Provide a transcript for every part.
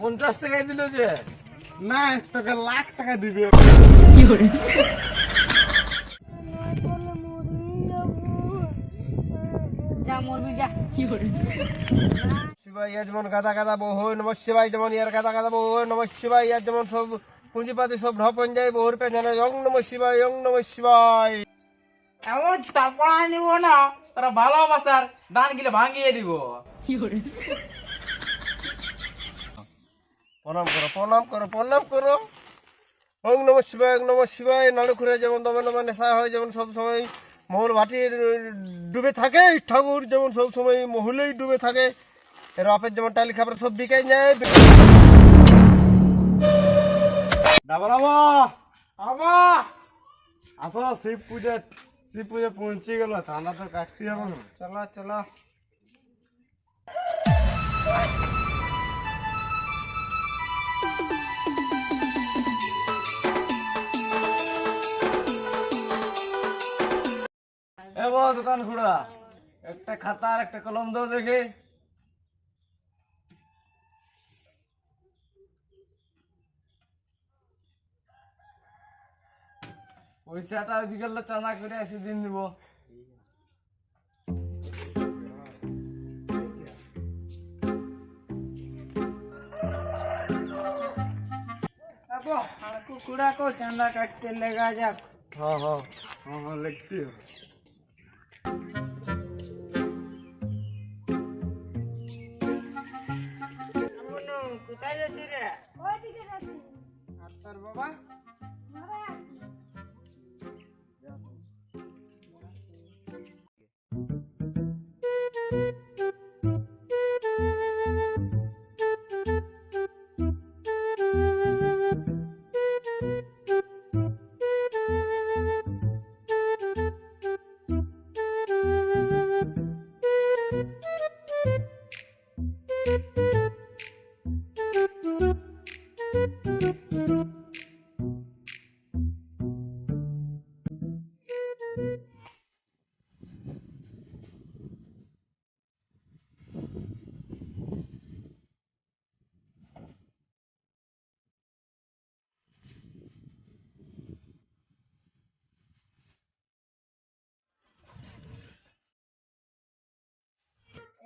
50 টাকাই দিল যে না তোকে লাখ টাকা দিবে। যা মরবি যা। শিবাই ইয়া যেমন গাদা গাদা বহু নম শিবাই যেমন ইয়ার গাদা গাদা বহু নম শিবাই ইয়ার যেমন সব পুঁজিপাতি সব ঢপন যায় বহুর পেছনে ওং নম শিবাই ওং নম শিবাই। এমন চাপড়া নিব না তারা ভালোবাসার দান গিলে ভাঙিয়ে দিব। প্রণাম করো প্রণাম করো প্রণাম করো। ওং নম শিবাই ওং নম শিবাই। নাড়ু খুঁড়ে যেমন দমে দমে নেশা হয় যেমন সব সময় মহুল ভাটির ডুবে থাকে, ঠাকুর যেমন সব সময় মহুলেই ডুবে থাকে। এর বাপের যেমন টালি খাবার সব বিকাই যায়। ডাবলাবা আবা আসো, শিব পূজা পৌঁছে গেল, চাঁদা তো কাটতে হবে না। চলো চলো। এ বো দোকান খুড়া, একটা খাতা আর একটা কলম দাও দেখে। পয়সাটা আজকাল চাঁদা করে এসে দিন দিব। কুকুड़ा को चंदा काटते लेगा जा। হ্যাঁ হ্যাঁ হ্যাঁ হ্যাঁ লিখতে হবে। কোথায় যাচ্ছি রে? ওইদিকে যাচ্ছি। আর তোর বাবা? ঘরে আছি।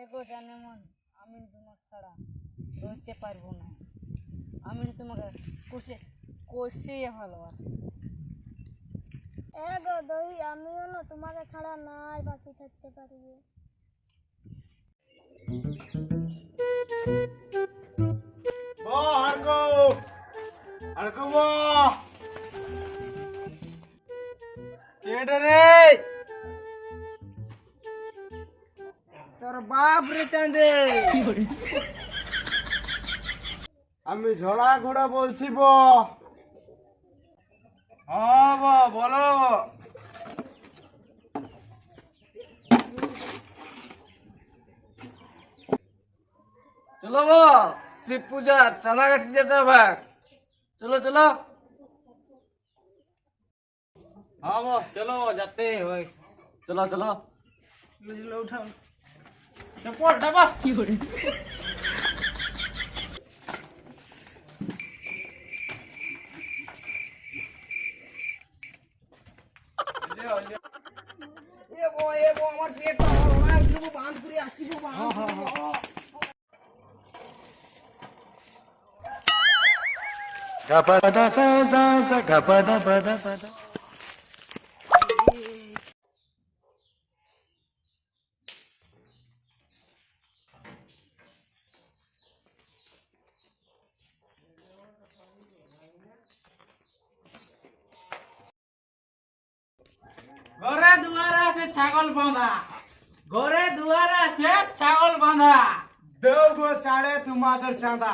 এগো জানে মন, আমি তোমার ছাড়া রইতে পারবো না। আমি তোমাকে কষিয়ে ভালোবাসি। এগো দই, আমিও না তোমাকে ছাড়া নাই বাঁচি থাকতে পারবো। হারকো হারকো বো কেডে রে। তোর বাপ রে চাঁদে। আমি ঝোড়া ঘোড়া বলছি বো। হ্যাঁ বো বলো। চলো বো, শিব পূজা চাঁদা কাটতে যেতে হবে। চলো চলো। হ্যাঁ বো চলো যাতে হয়। চলো চলো। উঠাও। চপড় ডাবা। আমার পেটটা একদম বাঁধ করে আসছি গো, বাঁধ করে। ঘরে দুয়ারে আছে ছাগল বাঁধা, ঘরে দুয়ারে আছে ছাগল বাঁধা। দেও গো চাড়ে তোমাদের চাঁদা।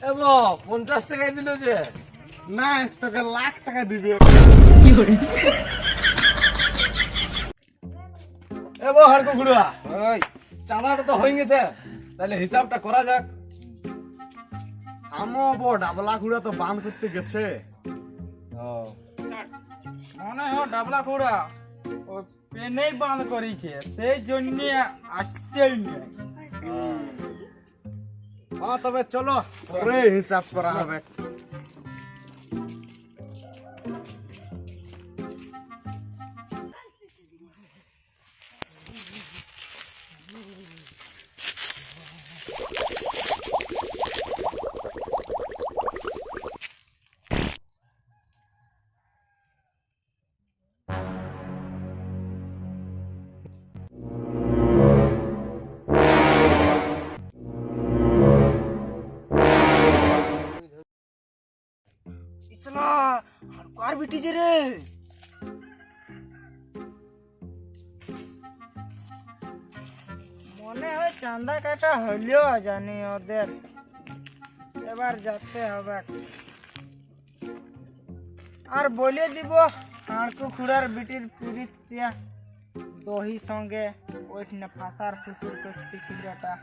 এবো 50 টাকাই দিল যে না তোকে লাখ টাকা দিবে। এবো হারকো খুড়া, ওই চাঁদাটা তো হয়ে গেছে, তাহলে হিসাবটা করা যাক। আমো বো ডাবলা খুঁড়া তো বাঁধ করতে গেছে। মনে হয় ডাবলা খুড়া ও পেনেই বাঁধ করেছে, সেই জন্য আসছেই না। হ্যাঁ তবে চলো পরে হিসাব করা হবে। ইসলা আর কার বিটিছে রে? মনে হয় চাঁদা কাটা হলেও জানি ওদের, এবার যেতে হবে। আর বলে দিব হাঁড়কু খুড়ার বিটির পিরিতিয়া দহি সঙ্গে ওইখানে ফাঁসার ফুসুর করতেছিল এটা।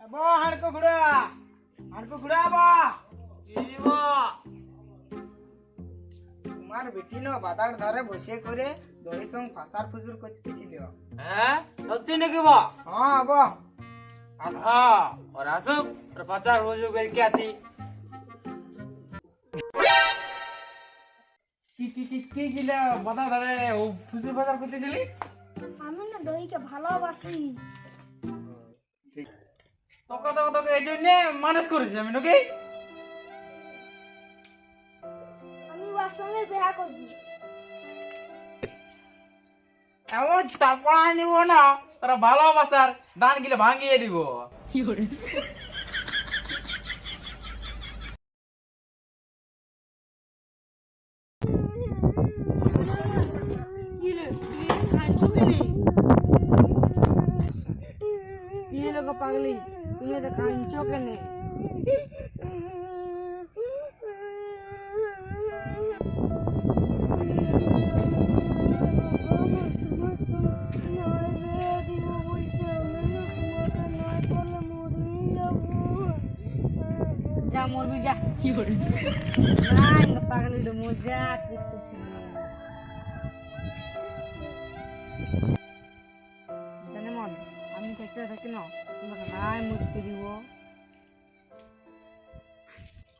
আবো হাঁড়কু খুড়া, হাঁড়কু খুড়া আবো। তোমার বেটি না বাদার ধারে বসে করে দহি সঙ্গে ফাঁসার ফুসুর করতেছিল। হ্যাঁ সত্যি নাকি বা? হ্যাঁ আবো। হ্যাঁ ওর আসুক, ওর পাচার রোজু করে আসি। কি গিলা বাধা ধরে ফুসুর বাজার করতেছিলি? আমি না দইকে ভালোবাসি। তোকে এই জন্য মানুষ করেছি আমি নাকি? আমি ওর সঙ্গে বিয়া করবি। এমন চাপড়া নিব না, তারা ভালোবাসার দান গিলে ভাঙিয়ে দিব। কি লোক পাগলি, তুমি তো কাঁদছো কেনে? যা মরবি যা। কি করে পাগলি মজা করতেছিল। জানে মন, আমি থাকতে থাকি না তোমাকে নাই মরতে দিব।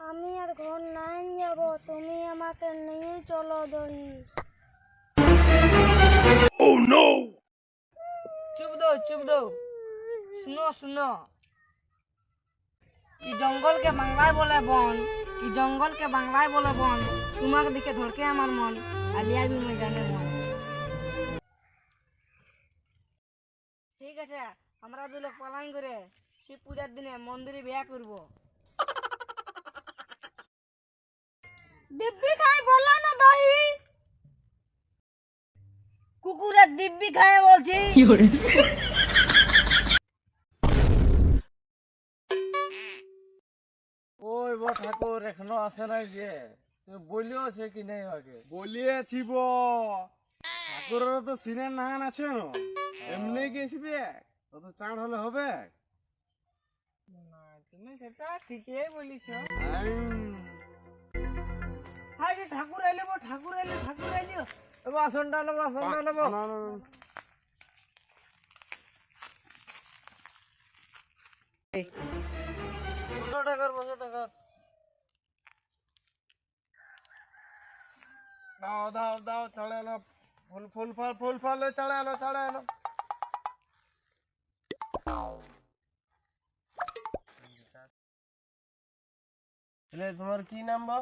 আমি আর ঘর নাই যাব, তুমি আমাকে নিয়ে চলো দই। চুপ দো, শুনো শুনো। কি জঙ্গলকে বাংলায় বলে বন, কি জঙ্গলকে বাংলায় বলে বন, তোমাকে দেখে ধড়কে আমার মন, আলিয়া বি মই জানে মন। ঠিক আছে, আমরা দুই লোক পালাইন করে শিব পূজার দিনে মন্দিরে বিয়া করব। দিব্যি খাই বললো না দই। কুকুরের দিব্যি খায় বলছি। ওই বো ঠাকুর এখনো আসে নাই যে, তুমি বলিও আছে কি নেই আগে? বলিয়েছি বো, ঠাকুরের তো সিনের নান আছে না, এমনি গেছবে তত চাঁদ হলে হবে। না তুমি সেটা ঠিকই বলিছ। আইন। হাই রে ঠাকুর আইলে বো, ঠাকুর আইলে। এবার আসনটা নেবো, আসনটা নেবো। না, না, না। বসো ঠাকুর, বসো ঠাকুর। দাও ছাড়ে আনো, ফুল ফল ছাড়ে আনো। তোমার কি নাম বা?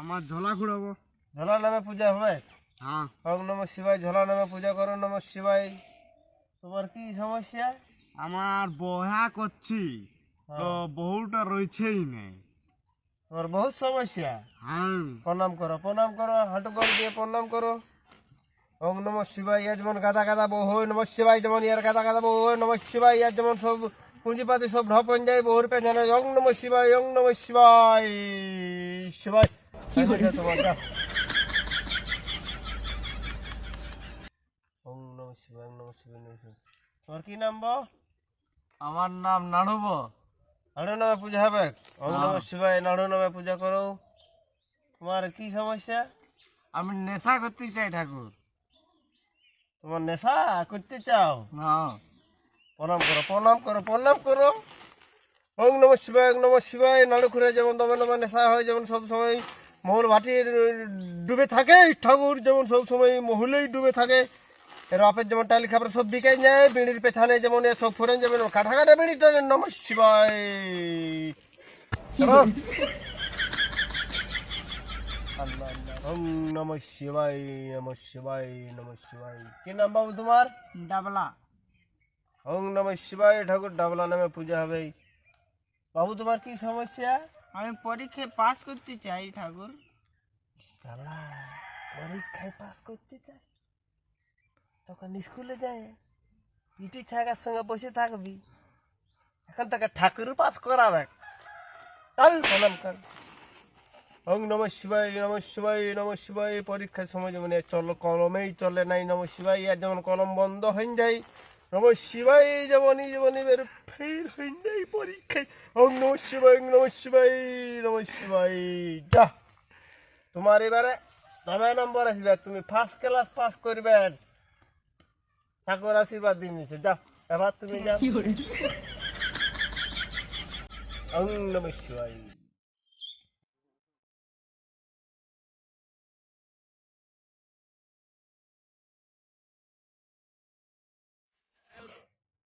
আমার ঝোলা খুঁড়াবো। ঝোলা নামে পূজা হবে? হ্যাঁ ওম নম শিবায়, ঝোলা নামে পূজা করো, নম শিবায়। তোমার কি সমস্যা? আমার বহা করছি তো বহুটা রয়েছেই নেই। তোমার বহুত সমস্যা। হ্যাঁ প্রণাম করো, হাঁটু করে দিয়ে প্রণাম করো। ওম নম শিবায়, ইয়ার যেমন গাদা বউ হয় নম শিবায়, যেমন ইয়ার গাদা বউ হয় নম শিবায়, ইয়ার যেমন সব পুঁজিপাতি সব ঢপন যায় বহুর পেছনে ওং নমঃ শিবায় ওং নমঃ শিবায় শিবায় তোমার যা। ওং নমঃ শিবায় ওং নমঃ শিবায় নমঃ শিবায়। তোমার কি নাম বো? আমার নাম নাড়ুব। নাড়ু নামে পূজা হবে। ওং নমঃ শিবায় নাড়ু নামে পূজা করো। তোমার কি সমস্যা? আমি নেশা করতে চাই ঠাকুর। তোমার নেশা করতে চাও? হ্যাঁ। প্রণাম করো প্রণাম করো প্রণাম করো। ওং নমঃ শিবায় ওং নমঃ শিবায়। নাড়ু খুঁড়ে যেমন দমে দমে নেশা হয়, যেমন সব সময় মহুল ভাটির ডুবে থাকে, ঠাকুর যেমন সব সময় মহুলেই ডুবে থাকে। এর বাপের যেমন টালি খাবার সব বিকাই যায়, বিড়ির পেছনে যেমন এ সব ফোরেন যেমন কাঠা কাটা বিড়ি টানে। নমঃ শিবায়। চলো। আল্লাহ আল্লাহ। ওং নমঃ শিবায় নমঃ শিবায় নমঃ শিবায়। কি নাম বাবু তোমার? ডাবলা। ওং নমঃ শিবায়। ঠাকুর ডাবলা নামে পূজা হবে। বাবু তোমার কি সমস্যা? আমি পরীক্ষায় পাস করতে চাই ঠাকুর। শালা, পরীক্ষায় পাস করতে চাই? তখন স্কুলে যায় পিটি ছাগার সঙ্গে বসে থাকবি। এখন তাকে ঠাকুর পাস করাবে। চল প্রণাম কর। ওং নমঃ শিবায় নমঃ শিবায় নমঃ শিবায়। পরীক্ষার সময় যেমন চলো কলমেই চলে নাই নমঃ শিবায়, আর যেমন কলম বন্ধ হয়ে যায় নমঃ শিবায়, যেমনই যেমনই বের ফের হয়ে যায় পরীক্ষায়। ওং নমঃ শিবায় ওং নমঃ শিবায় নমঃ শিবায়। যা, তোমার এবারে নামে নম্বর আসবে, তুমি ফার্স্ট ক্লাস পাস করবে। ঠাকুর আশীর্বাদ দিয়েছে। যাও এবার তুমি যাও। ওং নমঃ শিবায়।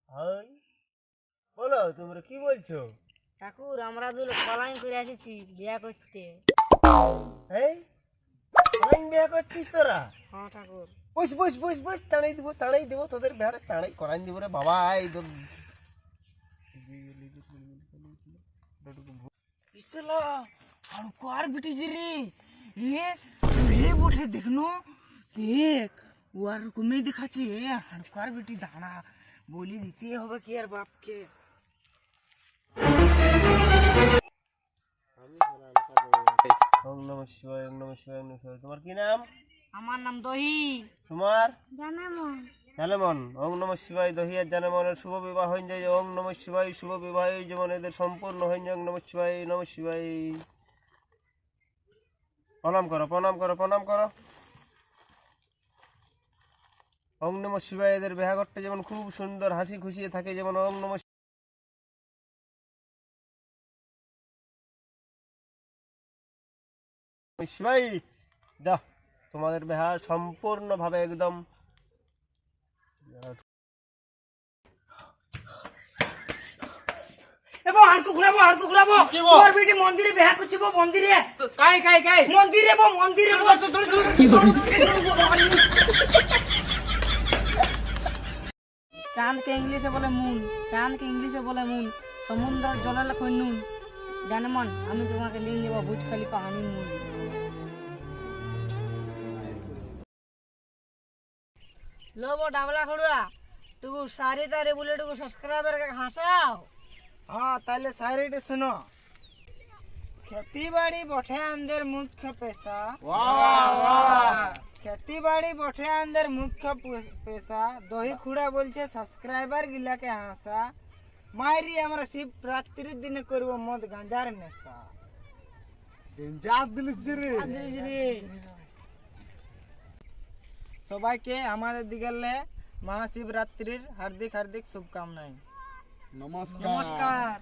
হাই, বলো তোমরা কি বলছো? ঠাকুর আমরা দুটো কলাই করে এসেছি বিয়া করতে। এই অনেক বিয়ে করছিস তোরা? হ্যাঁ ঠাকুর। বস বস বস বস, তাড়াই দিব তোদের বেড়ে তাড়াই করাই দিব রে বাবা। এই তো পিছলা আর কার বিটি রে এ হে বটে দেখনো দেখ ও আর কমে দেখাচ্ছে হাড়কার বেটি দাঁড়া বলি দিতে হবে কি আর বাপকে। ওং নমঃ শিবায় ওং নমঃ শিবায় ওং নমঃ শিবায়। তোমার কি নাম? আমার নাম দহি। তোমার? জানামন। জানেমন। ওং নমঃ শিবায় দহি আর জানেমনের শুভ বিবাহ হয়ে যায়। ওং নমঃ শিবায় শুভ বিবাহ যেমন এদের সম্পূর্ণ হয়ে যায়। ওং নমঃ শিবায় নমঃ শিবায়। প্রণাম করো প্রণাম করো প্রণাম করো। ওং নমঃ শিবায়। এদের বিবাহ করতে যেমন খুব সুন্দর হাসি খুশি থাকে, যেমন ওং নমঃ শিবায়। যা, তোমাদের বিবাহ সম্পূর্ণভাবে একদম। এবো হাড়কু খুলাবো তোর বেটি মন্দিরে বিয়া করছে বো মন্দিরে কাই মন্দিরে বো চাঁদকে ইংলিশে বলে মুন, চাঁদকে ইংলিশে বলে মুন, সমুদ্র জলে লেখো নুন। জানেমন আমি তোমাকে লিঙ্ক দেবো বুজ খলিফা হানিমুন। লোবো ডাবলা খড়ুয়া তুকু সারি তারে বলে টুকু সাবস্ক্রাইবার কে হাসাও। हाँ ताले सारे सुनो। खेती बाड़ी बठे अंदर मुख्य पैसा। खेती बाड़ी बठे अंदर मुख्य पैसा। दही खुड़ा बोलছে সাবস্ক্রাইবার গিলা কে হাসা মাইরি আমরা শিব রাত্রির দিনে করব মদ গাঁজার নেশা। ডেঞ্জার দিলিস রে। সবাইকে আমাদের দিগেলে মহাশিবরাত্রির হার্দিক হার্দিক শুভকামনায়। নমস্কার। নমস্কার।